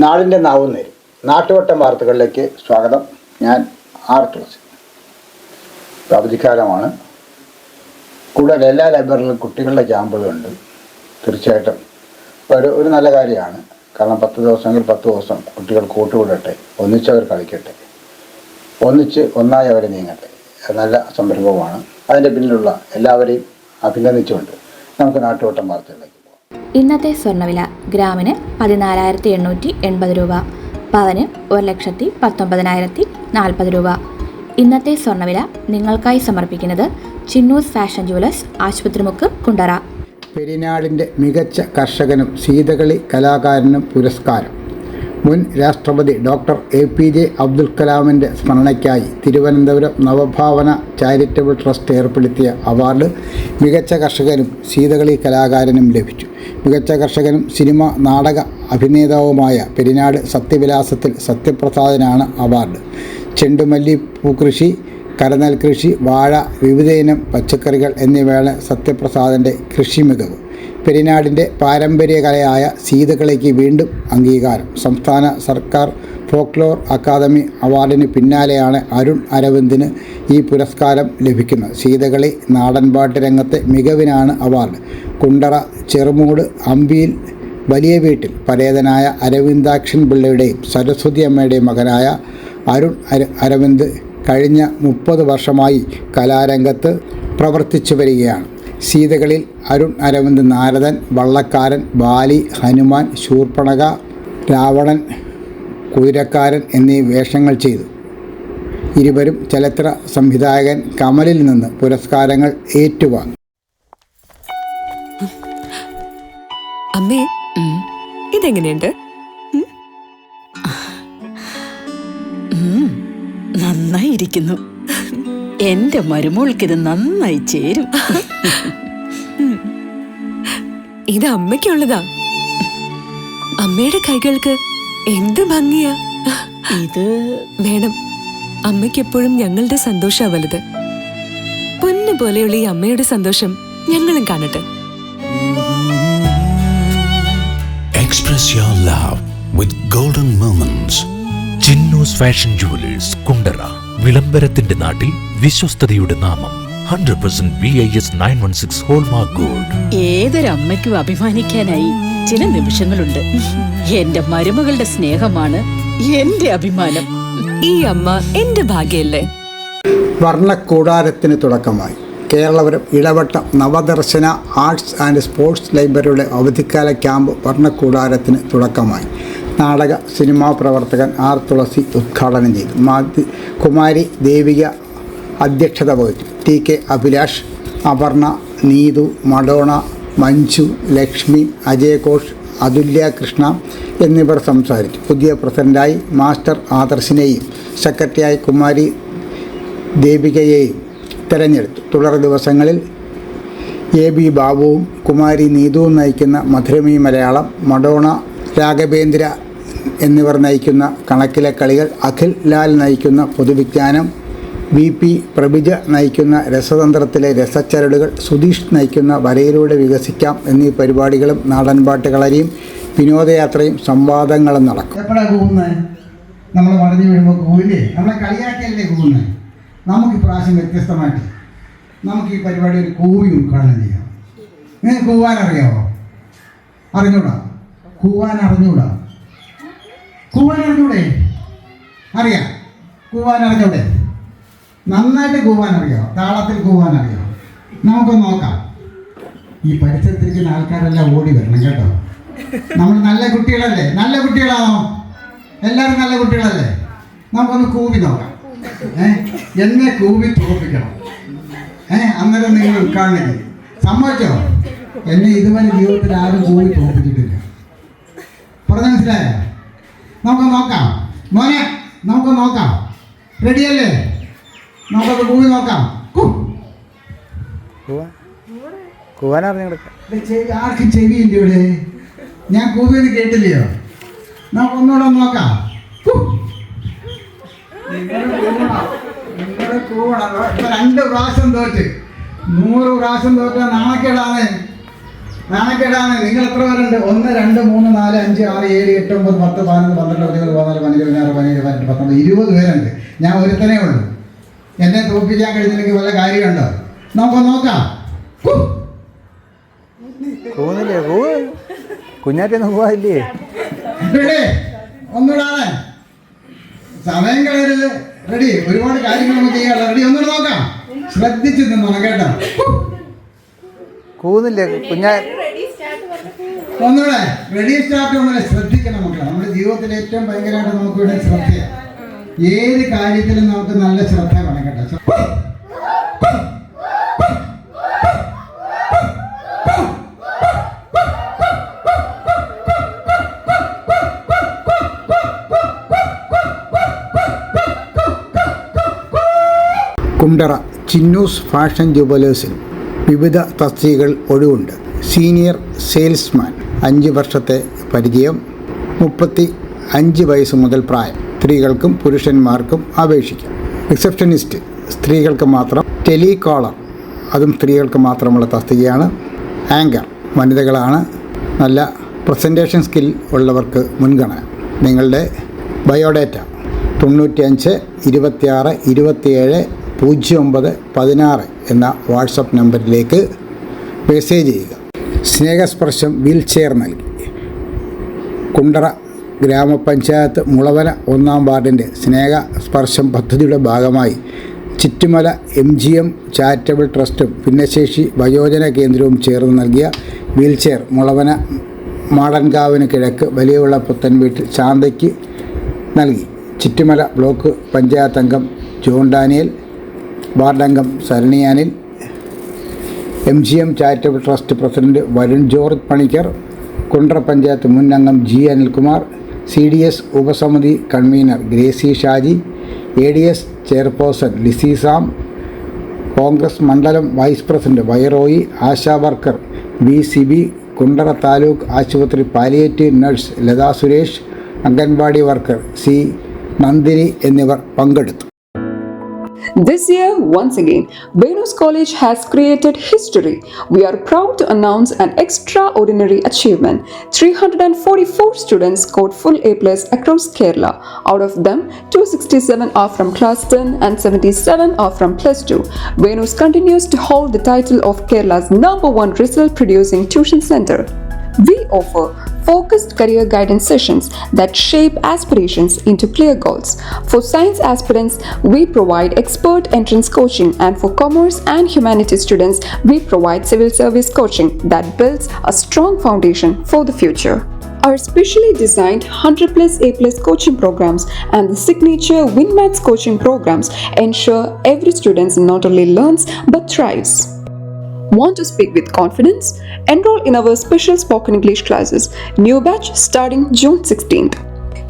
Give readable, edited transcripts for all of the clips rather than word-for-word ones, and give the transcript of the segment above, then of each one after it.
നാടിൻ്റെ നാവും നേരും. നാട്ടുവട്ടം വാർത്തകളിലേക്ക് സ്വാഗതം. ഞാൻ ആർ തുളസി. അവധിക്കാലമാണ്. കൂടുതൽ എല്ലാ ലൈബ്രറിയിലും കുട്ടികളുടെ ക്യാമ്പുകളുണ്ട്. തീർച്ചയായിട്ടും ഒരു നല്ല കാര്യമാണ്. കാരണം 10 ദിവസമെങ്കിൽ 10 ദിവസം കുട്ടികൾ കൂട്ടുകൂടട്ടെ, ഒന്നിച്ചവർ കളിക്കട്ടെ, ഒന്നായി അവരെ നീങ്ങട്ടെ. നല്ല സംരംഭമാണ്. അതിൻ്റെ പിന്നിലുള്ള എല്ലാവരെയും അഭിനന്ദിച്ചുകൊണ്ട് നമുക്ക് നാട്ടുവട്ടം വാർത്തകളിലേക്ക് പോകാം. ഇന്നത്തെ സ്വർണ്ണവില ഗ്രാമിന് 14,880 രൂപ, പവന് 1,19,040 രൂപ. ഇന്നത്തെ സ്വർണ്ണവില നിങ്ങൾക്കായി സമർപ്പിക്കുന്നത് ചിന്നൂസ് ഫാഷൻ ജുവലേഴ്സ്, ആശുപത്രിമുക്ക്, കുണ്ടറ. പെരിനാടിൻ്റെ മികച്ച കർഷകനും സീതകളി കലാകാരനും പുരസ്കാരം. മുൻ രാഷ്ട്രപതി ഡോക്ടർ APJ അബ്ദുൽ കലാമിൻ്റെ സ്മരണയ്ക്കായി തിരുവനന്തപുരം നവഭാവന ചാരിറ്റബിൾ ട്രസ്റ്റ് ഏർപ്പെടുത്തിയ അവാർഡ് മികച്ച കർഷകനും സീതകളി കലാകാരനും ലഭിച്ചു. മികച്ച കർഷകനും സിനിമ നാടക അഭിനേതാവുമായ പെരിനാട് സത്യവിലാസത്തിൽ സത്യപ്രസാദനാണ് അവാർഡ്. ചെണ്ടുമല്ലി പൂക്കൃഷി, കരനെൽ കൃഷി, വാഴ, വിവിധയിനം പച്ചക്കറികൾ എന്നിവയാണ് സത്യപ്രസാദൻ്റെ കൃഷി മികവ്. പെരിനാടിൻ്റെ പാരമ്പര്യ കലയായ സീതകളിക്ക് വീണ്ടും അംഗീകാരം. സംസ്ഥാന സർക്കാർ ഫോക്ലോർ അക്കാദമി അവാർഡിന് പിന്നാലെയാണ് അരുൺ അരവിന്ദിന് ഈ പുരസ്കാരം ലഭിക്കുന്നത്. സീതകളി നാടൻപാട്ട് രംഗത്തെ മികവിനാണ് അവാർഡ്. കുണ്ടറ ചെറുമൂട് അമ്പിയിൽ വലിയ വീട്ടിൽ പരേതനായ അരവിന്ദാക്ഷൻ പിള്ളയുടെയും സരസ്വതി അമ്മയുടെയും മകനായ അരുൺ അരവിന്ദ് കഴിഞ്ഞ 30 വർഷമായി കലാരംഗത്ത് പ്രവർത്തിച്ചു വരികയാണ്. സീതകളിൽ അരുൺ അരവിന്ദ് നാരദൻ, വള്ളക്കാരൻ, ബാലി, ഹനുമാൻ, ശൂർപ്പണഖ, രാവണൻ, കുതിരക്കാരൻ എന്നീ വേഷങ്ങൾ ചെയ്തു. ഇരുവരും ചലച്ചിത്ര സംവിധായകൻ കമലിൽ നിന്ന് പുരസ്കാരങ്ങൾ ഏറ്റുവാങ്ങി. അമ്മേ, ഇതെങ്ങനെയുണ്ട്? നന്നായിരിക്കുന്നു. എന്റെ മരുമോൾക്കിത് നന്നായി ചേരും. ഇത് അമ്മയ്ക്കുള്ളതാ. അമ്മയുടെ കൈകൾക്ക് എന്ത് ഭംഗിയാ. ഇത് വേണം. അമ്മയ്ക്കെപ്പോഴും ഞങ്ങളുടെ സന്തോഷാ വലുത്. പൊന്നു പോലെയുള്ള ഈ അമ്മയുടെ സന്തോഷം ഞങ്ങളും കാണട്ടെ. Express your love with golden moments. Chinnus fashion jewellers, Kundara. വിളംബരത്തിന്റെ നാട്ടിൽ വിശ്വസ്തയുടെ നാമം. 100% BIS 916 ഹോൾമാർക്ക് ഗോൾഡ്. ഏതൊരമ്മയ്ക്കും അഭിമാനിക്കാനായി ചില നിമിഷങ്ങളുണ്ട്. എന്റെ മരുമകളുടെ സ്നേഹമാണ് എന്റെ അഭിമാനം. ഈ അമ്മ എന്റെ ഭാഗ്യല്ലേ. വർണ്ണക്കൂടാരത്തിന് തുടക്കമായി. Keralapuram Idavattam Navadarshana arts and sports ലൈബ്രറിയുടെ അവധിക്കാല ക്യാമ്പ് വർണ്ണക്കൂടാരത്തിന് തുടക്കമായി. നാടക സിനിമാ പ്രവർത്തകൻ ആർ തുളസി ഉദ്ഘാടനം ചെയ്തു. കുമാരി ദേവിക അധ്യക്ഷത വഹിച്ചു. TK അഭിലാഷ്, അപർണ, നീതു, മഡോണ, മഞ്ജു, ലക്ഷ്മി, അജയ് ഘോഷ്, അതുല്യ കൃഷ്ണ എന്നിവർ സംസാരിച്ചു. പുതിയ പ്രസിഡന്റായി മാസ്റ്റർ ആദർശിനെയും സെക്രട്ടറിയായി കുമാരി ദേവികയെയും തെരഞ്ഞെടുത്തു. തുടർ ദിവസങ്ങളിൽ AB ബാബുവും കുമാരി നീതുവും നയിക്കുന്ന മധുരമി മലയാളം, മഡോണ രാഘവേന്ദ്ര എന്നിവർ നയിക്കുന്ന കണക്കിലെ കളികൾ, അഖിൽ ലാൽ നയിക്കുന്ന പൊതുവിജ്ഞാനം, VP പ്രഭിജ നയിക്കുന്ന രസതന്ത്രത്തിലെ രസച്ചരടുകൾ, സുധീഷ് നയിക്കുന്ന വരയിലൂടെ വികസിക്കാം എന്നീ പരിപാടികളും നാടൻപാട്ട് കളരിയും വിനോദയാത്രയും സംവാദങ്ങളും നടക്കും. എപ്പോഴാണ് കൂവുന്നത്? നമ്മൾ മറിഞ്ഞു വീഴുമ്പോൾ കൂവില്ലേ? നമ്മളെ കളിയാക്കിയല്ലേ കൂവുന്നത്? നമുക്ക് ഇപ്രാവശ്യം വ്യത്യസ്തമായിട്ട് നമുക്ക് ഈ പരിപാടി ഒരു കൂവി ഉദ്ഘാടനം ചെയ്യാം. നിങ്ങൾക്ക് കൂവാൻ അറിയാമോ? അറിഞ്ഞൂടാ? കൂവാൻ അറിഞ്ഞൂടാ? കൂവാൻ അറിഞ്ഞൂടെ? അറിയാം. കൂവാൻ അറിഞ്ഞൂടെ? നന്നായിട്ട് കൂവാൻ അറിയാമോ? താളത്തിൽ കൂവാൻ അറിയാമോ? നമുക്കൊന്ന് നോക്കാം. ഈ പരിസരത്തിരിക്കുന്ന ആൾക്കാരെല്ലാം ഓടി വരണം കേട്ടോ. നമ്മൾ നല്ല കുട്ടികളല്ലേ? നല്ല കുട്ടികളാണോ? എല്ലാവരും നല്ല കുട്ടികളല്ലേ? നമുക്കൊന്ന് കൂവി നോക്കാം. എന്നെ കൂവി തോൽപ്പിക്കണം. അന്നേരം നിങ്ങൾ ഉദ്ഘാടനം ചെയ്യും. സമ്മതിച്ചോ? എന്നെ ഇതുവരെ ജീവിതത്തിൽ ആരും കൂവി തോൽപ്പിച്ചിട്ടില്ല. പറഞ്ഞ മനസ്സിലായോ? നമുക്ക് നോക്കാം മോനെ, നമുക്ക് നോക്കാം. റെഡിയല്ലേ? നമുക്കത് കൂവി നോക്കാം. ആർക്കും ചെവിയില്ല ഇവിടെ. ഞാൻ കൂവിന്ന് കേട്ടില്ലയോ? നമുക്കൊന്നുകൂടെ നോക്കാം. നിങ്ങൾ കൂവണം. 2 പ്രാവശ്യം തോറ്റ് 100 പ്രാവശ്യം തോറ്റ നാണക്കേടാണ്. നാണക്കേടാണ്. നിങ്ങൾ എത്ര പേരുണ്ട്? 1 2 3 4 5 6 7 8 9 10 11 12 13 14 15 16 17 18 19 20 പേരുണ്ട്. ഞാൻ ഒരുത്തനേ ഉള്ളൂ. എന്നെ തോൽപ്പിക്കാൻ കഴിഞ്ഞില്ലെങ്കിൽ വല്ല കാര്യമുണ്ടോ? നമുക്ക് നോക്കാം. കുഞ്ഞാറ്റൊന്നും പോവാല്ലേ? ഒന്നുകൂടാണ്, സമയം കളയരുത്. റെഡി, ഒരുപാട് കാര്യങ്ങൾ നമുക്ക് ചെയ്യാറുണ്ട്. റെഡി, ഒന്നുകൂടെ നോക്കാം. ശ്രദ്ധിച്ച് നിന്നോണം കേട്ടോ. കൂന്നില്ലേ കുഞ്ഞാ? ഒന്നുകൂടെ റെഡി സ്റ്റാർട്ട്. ഒന്നുകൂടെ ശ്രദ്ധിക്കണം മക്കളെ. നമ്മുടെ ജീവിതത്തിൽ ഏറ്റവും ഭയങ്കരമായിട്ട് നമുക്ക് ഇവിടെ ശ്രദ്ധയാണ്. ഏത് കാര്യത്തിലും നമുക്ക് നല്ല ശ്രദ്ധ വേണം കേട്ടോ. കുണ്ടറ ചിന്നൂസ് ഫാഷൻ ജുവലേഴ്സിൽ വിവിധ തസ്തികകൾ ഒഴിവുണ്ട്. സീനിയർ സെയിൽസ്മാൻ 5 വർഷത്തെ പരിചയം, 35 വയസ്സ് മുതൽ പ്രായം. സ്ത്രീകൾക്കും പുരുഷന്മാർക്കും അപേക്ഷിക്കാം. റിസപ്ഷനിസ്റ്റ് സ്ത്രീകൾക്ക് മാത്രം. ടെലികോളർ അതും സ്ത്രീകൾക്ക് മാത്രമുള്ള തസ്തികയാണ്. ആങ്കർ വനിതകളാണ്. നല്ല പ്രസൻറ്റേഷൻ സ്കിൽ ഉള്ളവർക്ക് മുൻഗണന. നിങ്ങളുടെ ബയോഡേറ്റ 95 26 27 09 16 എന്ന വാട്സപ്പ് നമ്പറിലേക്ക് മെസ്സേജ് ചെയ്യുക. സ്നേഹസ്പർശം വീൽ ചെയർ നൽകി. കുണ്ടറ ഗ്രാമപഞ്ചായത്ത് മുളവന 1-ാം വാർഡിൻ്റെ സ്നേഹസ്പർശം പദ്ധതിയുടെ ഭാഗമായി ചിറ്റുമല MGM ചാരിറ്റബിൾ ട്രസ്റ്റും ഭിന്നശേഷി വയോജന കേന്ദ്രവും ചേർന്ന് നൽകിയ വീൽ ചെയർ മുളവന മാടൻകാവിന് കിഴക്ക് വലിയുള്ള പുത്തൻ വീട്ടിൽ ശാന്തയ്ക്ക് നൽകി. ചിറ്റുമല ബ്ലോക്ക് പഞ്ചായത്ത് അംഗം ജോൺ ഡാനിയൽ, വാർഡംഗം സരണിയാനിൽ, MGM charitable trust president Varun George Panicker, Kundara panchayat മുൻ അംഗം G അനിൽകുമാർ, CDS ഉപസമിതി convener Gracy Shaji, ADS chairperson Lizzy Sam, Congress മണ്ഡലം vice president Vairoy, Asha worker BCB, Kundara taluk ആശുപത്രി palliative nurse Latha Suresh, anganwadi worker C Nandini എന്നിവർ പങ്കെടുത്തു. This year, once again, Venus College has created history. We are proud to announce an extraordinary achievement. 344 students scored full A+ across Kerala. Out of them, 267 are from class 10 and 77 are from plus 2. Venus continues to hold the title of Kerala's #1 result-producing tuition center. We offer focused career guidance sessions that shape aspirations into clear goals. For science aspirants, we provide expert entrance coaching, and for commerce and humanities students, we provide civil service coaching that builds a strong foundation for the future. Our specially designed 100+ A+ coaching programs and the signature WinMaths coaching programs ensure every student not only learns but thrives. Want to speak with confidence? Enroll in our special spoken English classes. New batch starting June 16th.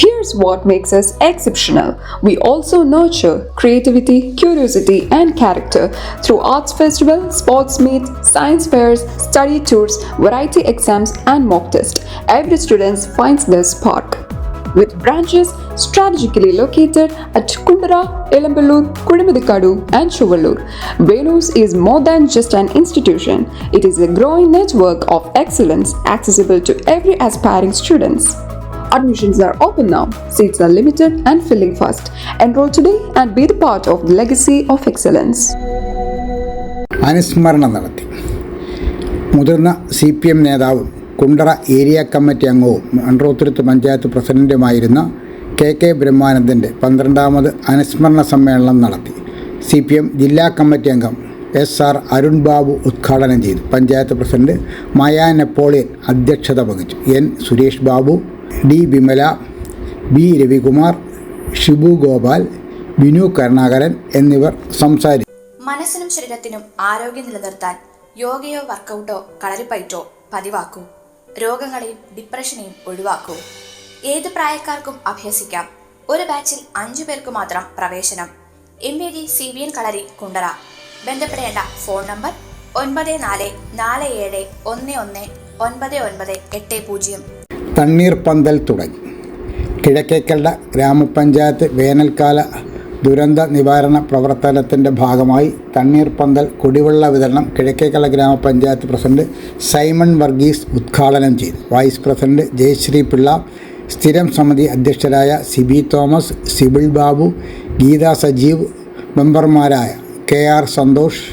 Here's what makes us exceptional. We also nurture creativity, curiosity, and character through arts festival, sports meet, science fairs, study tours, variety exams, and mock tests. Every student finds their spark. With branches strategically located at Kundara, Elamballur, Kudimuthikadu, and Chuvallur, Venus is more than just an institution. It is a growing network of excellence accessible to every aspiring students. Admissions are open now. Seats are limited and filling fast. Enroll today and be the part of the legacy of excellence. അനുസ്മരണം നടത്തി. മുതിർന്ന CPM നേതാവും Kundara area committee അംഗവും Munroturuttu panchayat പ്രസിഡന്റുമായിരുന്ന KK ബ്രഹ്മാനന്ദൻ്റെ 12ാമത് അനുസ്മരണ സമ്മേളനം നടത്തി. CPM ജില്ലാ committee അംഗം SR അരുൺ ബാബു ഉദ്ഘാടനം ചെയ്തു. പഞ്ചായത്ത് പ്രസിഡന്റ് മായ നെപ്പോളിയൻ അധ്യക്ഷത വഹിച്ചു. N Suresh Babu, D Vimala, B Ravikumar, Shibu Gopal, Binu Karunakaran എന്നിവർ സംസാരിച്ചു. മനസ്സിനും ശരീരത്തിനും ആരോഗ്യം നിലനിർത്താൻ യോഗയോ വർക്കൗട്ടോ കളരിപ്പയറ്റോ പതിവാക്കൂ. രോഗങ്ങളെയും ഡിപ്രഷനെയും ഒഴിവാക്കൂ. ഏത് പ്രായക്കാർക്കും അഭ്യസിക്കാം. ഒരു ബാച്ചിൽ 5 പേർക്ക് മാത്രം പ്രവേശനം. MVG CBN കളരി കുണ്ടറ. ബന്ധപ്പെടേണ്ട ഫോൺ നമ്പർ 9447119980. തണ്ണീർപ്പന്തൽ തുടങ്ങി. കിഴക്കേക്കണ്ട ഗ്രാമപഞ്ചായത്ത് വേനൽക്കാല ദുരന്ത നിവാരണ പ്രവർത്തനത്തിൻ്റെ ഭാഗമായി തണ്ണീർപ്പന്തൽ കുടിവെള്ള വിതരണം കിഴക്കേക്കല ഗ്രാമപഞ്ചായത്ത് പ്രസിഡന്റ് സൈമൺ വർഗീസ് ഉദ്ഘാടനം ചെയ്തു. വൈസ് പ്രസിഡന്റ് ജയശ്രീ പിള്ള, സ്ഥിരം സമിതി അധ്യക്ഷരായ സിബി തോമസ്, സിബിൾ ബാബു, ഗീത സജീവ്, മെമ്പർമാരായ KR Santhosh,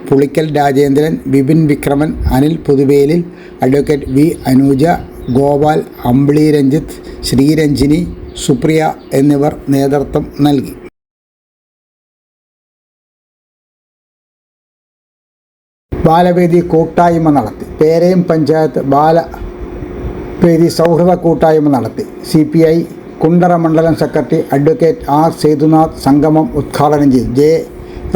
Pulikkal Rajendran, Vipin Vikraman, Anil Puthuvelil, advocate V Anuja, Gopal, അമ്പിളി രഞ്ജിത്ത്, ശ്രീരഞ്ജിനി, സുപ്രിയ എന്നിവർ നേതൃത്വം നൽകി. ബാലവേദി കൂട്ടായ്മ നടത്തി. പേരയം പഞ്ചായത്ത് ബാലവേദി സൗഹൃദ കൂട്ടായ്മ നടത്തി. CPI കുണ്ടറ മണ്ഡലം സെക്രട്ടറി അഡ്വക്കേറ്റ് R സേതുനാഥ് സംഗമം ഉദ്ഘാടനം ചെയ്തു. J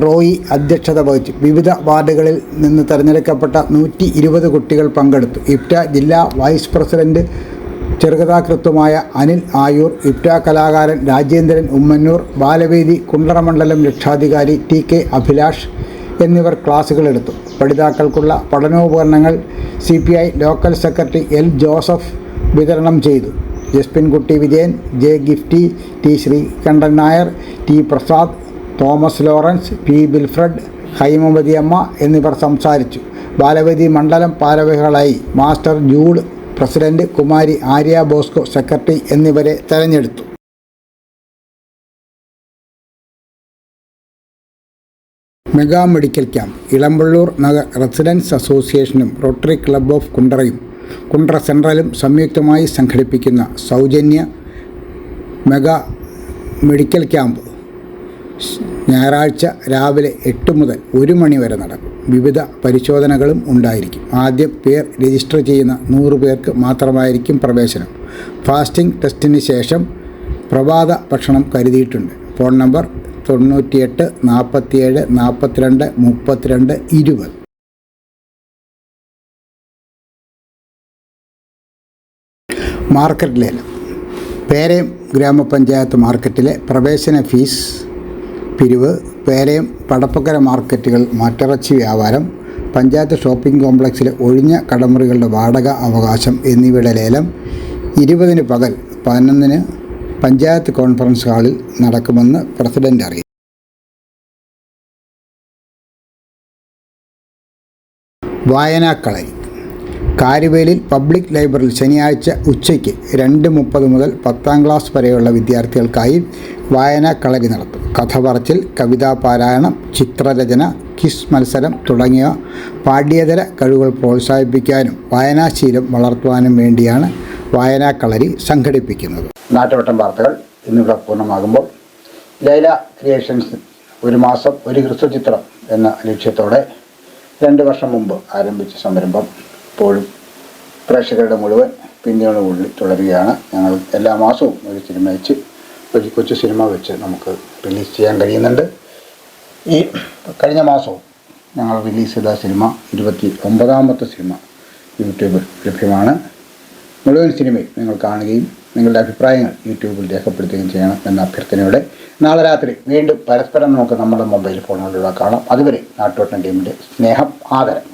റോയി അധ്യക്ഷത വഹിച്ചു. വിവിധ വാർഡുകളിൽ നിന്ന് തിരഞ്ഞെടുക്കപ്പെട്ട 120 കുട്ടികൾ പങ്കെടുത്തു. ഇഫ്റ്റ ജില്ലാ വൈസ് പ്രസിഡന്റ് ചെറുകഥാകൃത്തുമായ അനിൽ ആയൂർ, ഇഫ്റ്റ കലാകാരൻ രാജേന്ദ്രൻ ഉമ്മന്നൂർ, ബാലവേദി കുണ്ടറ മണ്ഡലം രക്ഷാധികാരി TK അഭിലാഷ് എന്നിവർ ക്ലാസുകളെടുത്തു. പഠിതാക്കൾക്കുള്ള പഠനോപകരണങ്ങൾ CPI local secretary L Joseph വിതരണം ചെയ്തു. ജസ്പിൻകുട്ടി Vijayan, J Gifty, T Sreekantan Nair, T Prasad, Thomas Lawrence, P Bilfred, Haimavathi Amma എന്നിവർ സംസാരിച്ചു. ബാലവേദി മണ്ഡലം ഭാരവാഹികളായി master Jude, president Kumari Arya Bosco, secretary എന്നിവരെ തെരഞ്ഞെടുത്തു. Mega medical camp Elampalloor Nagar residents അസോസിയേഷനും റോട്ടറി ക്ലബ്ബ് ഓഫ് കുണ്ടറയും കുണ്ടറ സെൻട്രലും സംയുക്തമായി സംഘടിപ്പിക്കുന്ന സൗജന്യ മെഗാ മെഡിക്കൽ ക്യാമ്പ് ഞായറാഴ്ച രാവിലെ 8 മുതൽ 1 മണി വരെ നടക്കും. വിവിധ പരിശോധനകളും ഉണ്ടായിരിക്കും. ആദ്യം പേർ രജിസ്റ്റർ ചെയ്യുന്ന 100 പേർക്ക് മാത്രമായിരിക്കും പ്രവേശനം. ഫാസ്റ്റിംഗ് ടെസ്റ്റിന് ശേഷം പ്രഭാത ഭക്ഷണം കരുതിയിട്ടുണ്ട്. Phone number 98 47 42 32 20. മാർക്കറ്റ് ലേലം. പേരയം ഗ്രാമപഞ്ചായത്ത് മാർക്കറ്റിലെ പ്രവേശന ഫീസ് പിരിവ്, പേരയം പടപ്പക്കര മാർക്കറ്റുകൾ മാട്ടിറച്ചി വ്യാപാരം, പഞ്ചായത്ത് ഷോപ്പിംഗ് കോംപ്ലക്സിലെ ഒഴിഞ്ഞ കടമുറികളുടെ വാടക അവകാശം എന്നിവയുടെ ലേലം 20 പകൽ 11 പഞ്ചായത്ത് കോൺഫറൻസ് ഹാളിൽ നടക്കുമെന്ന് പ്രസിഡന്റ് അറിയിച്ചു. വായനാക്കളരി. കാരുവേലിൽ പബ്ലിക് ലൈബ്രറിയിൽ ശനിയാഴ്ച ഉച്ചയ്ക്ക് 2:30 മുതൽ 10ാം ക്ലാസ് വരെയുള്ള വിദ്യാർത്ഥികൾക്കായി വായനാക്കളരി നടത്തും. കഥ പറച്ചിൽ, കവിതാ പാരായണം, ചിത്രരചന, ക്വിസ് മത്സരം തുടങ്ങിയ പാഠ്യേതര കഴിവുകൾ പ്രോത്സാഹിപ്പിക്കാനും വായനാശീലം വളർത്തുവാനും വേണ്ടിയാണ് വായനാക്കളരി സംഘടിപ്പിക്കുന്നത്. നാട്ടുവട്ടം വാർത്തകൾ ഇന്നിവിടെ പൂർണ്ണമാകുമ്പോൾ ലൈല ക്രിയേഷൻസ് 1 മാസം 1 ഹ്രസ്വചിത്രം എന്ന ലക്ഷ്യത്തോടെ 2 വർഷം മുമ്പ് ആരംഭിച്ച സംരംഭം ഇപ്പോഴും പ്രേക്ഷകരുടെ മുഴുവൻ പിന്തുണയോടുകൂടി തുടരുകയാണ്. ഞങ്ങൾ എല്ലാ മാസവും ഒരു സിനിമ വെച്ച്, ഒരു കൊച്ചു സിനിമ വെച്ച് നമുക്ക് റിലീസ് ചെയ്യാൻ കഴിയുന്നുണ്ട്. ഈ കഴിഞ്ഞ മാസവും ഞങ്ങൾ റിലീസ് ചെയ്ത സിനിമ 29ാമത്തെ സിനിമ യൂട്യൂബിൽ ലഭ്യമാണ്. മുഴുവൻ സിനിമയും നിങ്ങൾ കാണുകയും നിങ്ങളുടെ അഭിപ്രായങ്ങൾ യൂട്യൂബിൽ രേഖപ്പെടുത്തുകയും ചെയ്യണം എന്ന അഭ്യർത്ഥനയോടെ നാളെ രാത്രി വീണ്ടും പരസ്പരം നമുക്ക് നമ്മുടെ മൊബൈൽ ഫോണുകളിലൂടെ കാണാം. അതുവരെ നാട്ടുവട്ടം ടീമിൻ്റെ സ്നേഹം, ആദരം.